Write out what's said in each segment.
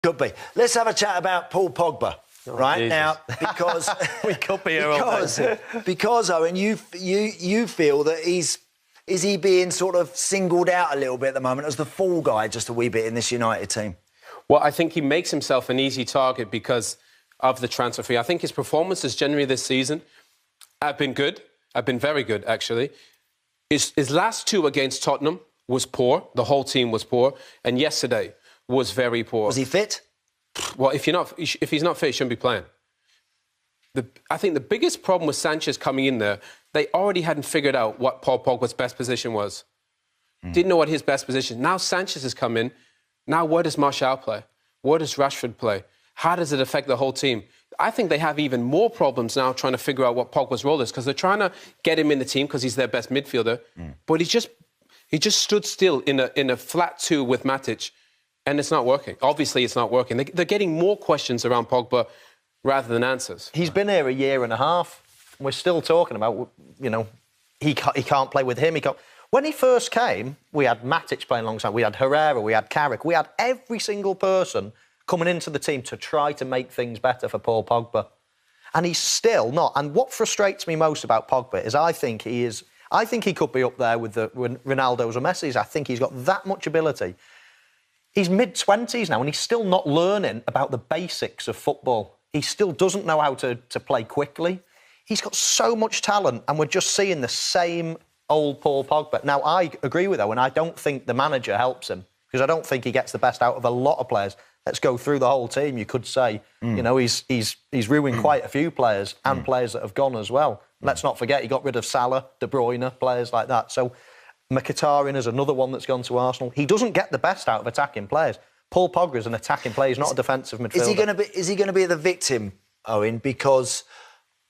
Could be. Let's have a chat about Paul Pogba. Right Jesus. now, because we could be here all day. Because Owen, you feel that is he being sort of singled out a little bit at the moment as the fall guy just a wee bit in this United team? Well, I think he makes himself an easy target because of the transfer fee. I think his performances generally this season have been good. Have been very good, actually. His last two against Tottenham was poor. The whole team was poor. And yesterday was very poor. Was he fit? Well, if he's not fit, he shouldn't be playing. I think the biggest problem with Sanchez coming in there, they already hadn't figured out what Paul Pogba's best position was. Didn't know what his best position. Now Sanchez has come in. Now where does Martial play? Where does Rashford play? How does it affect the whole team? I think they have even more problems now trying to figure out what Pogba's role is because they're trying to get him in the team because he's their best midfielder. But he just stood still in a flat two with Matic. And it's not working. Obviously, it's not working. They're getting more questions around Pogba rather than answers. He's been here a year and a half. We're still talking about, he can't play with him. When he first came, we had Matic playing alongside. We had Herrera. We had Carrick. We had every single person coming into the team to try to make things better for Paul Pogba. And he's still not. And what frustrates me most about Pogba is I think he could be up there with the Ronaldo's or Messi's. I think he's got that much ability. He's mid-20s now and he's still not learning about the basics of football. He still doesn't know how to play quickly. He's got so much talent and we're just seeing the same old Paul Pogba. Now, I agree with Owen. I don't think the manager helps him because I don't think he gets the best out of a lot of players. Let's go through the whole team, you could say. He's ruined quite a few players and players that have gone as well. Let's not forget he got rid of Salah, De Bruyne, players like that. So Mkhitaryan is another one that's gone to Arsenal. He doesn't get the best out of attacking players. Paul Pogba is an attacking player. He's not a defensive midfielder. Is he going to be the victim, Owen, because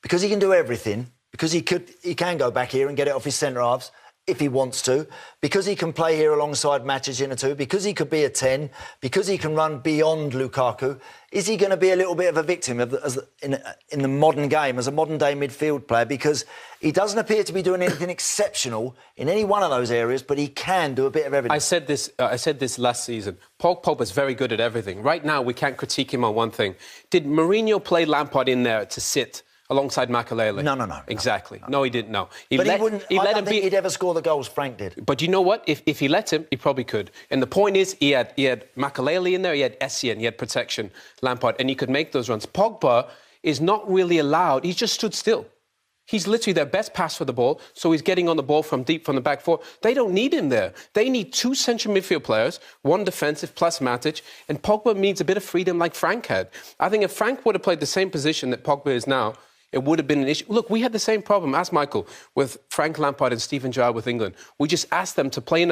he can do everything, because he can go back here and get it off his centre halves if he wants to, because he can play here alongside Matic in a two, because he could be a 10, because he can run beyond Lukaku? Is he going to be a little bit of a victim in the modern game as a modern-day midfield player? Because he doesn't appear to be doing anything exceptional in any one of those areas, but he can do a bit of everything. I said this last season. Paul Pogba's very good at everything. Right now, we can't critique him on one thing. Did Mourinho play Lampard in there to sit alongside Makelele? No. Exactly. No, he didn't. No. I don't think he'd ever score the goals Frank did. But you know what? If he let him, he probably could. And the point is, he had Makelele in there, he had Essien, he had protection, Lampard, and he could make those runs. Pogba is not really allowed. He's just stood still. He's literally their best pass for the ball, so he's getting on the ball from deep from the back four. They don't need him there. They need two central midfield players, one defensive plus Matic, and Pogba needs a bit of freedom like Frank had. I think if Frank would have played the same position that Pogba is now, it would have been an issue. Look, we had the same problem, ask Michael, with Frank Lampard and Steven Gerrard with England. We just asked them to play in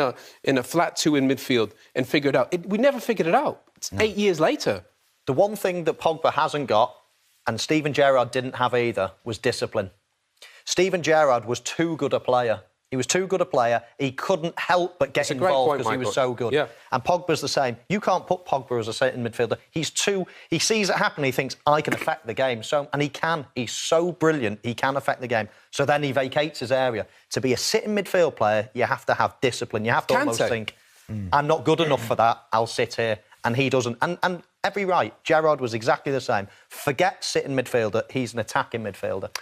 a flat two in midfield and figure it out. We never figured it out. It's 8 years later. The one thing that Pogba hasn't got, and Steven Gerrard didn't have either, was discipline. Steven Gerrard was too good a player. He was too good a player. He couldn't help but get involved because he was so good. Yeah. And Pogba's the same. You can't put Pogba as a certain midfielder. He sees it happen, he thinks, I can affect the game. And he can. He's so brilliant, he can affect the game. So then he vacates his area. To be a sitting midfield player, you have to have discipline. You have to almost think, I'm not good enough for that, I'll sit here. And he doesn't. And every right, Gerrard was exactly the same. Forget sitting midfielder, he's an attacking midfielder.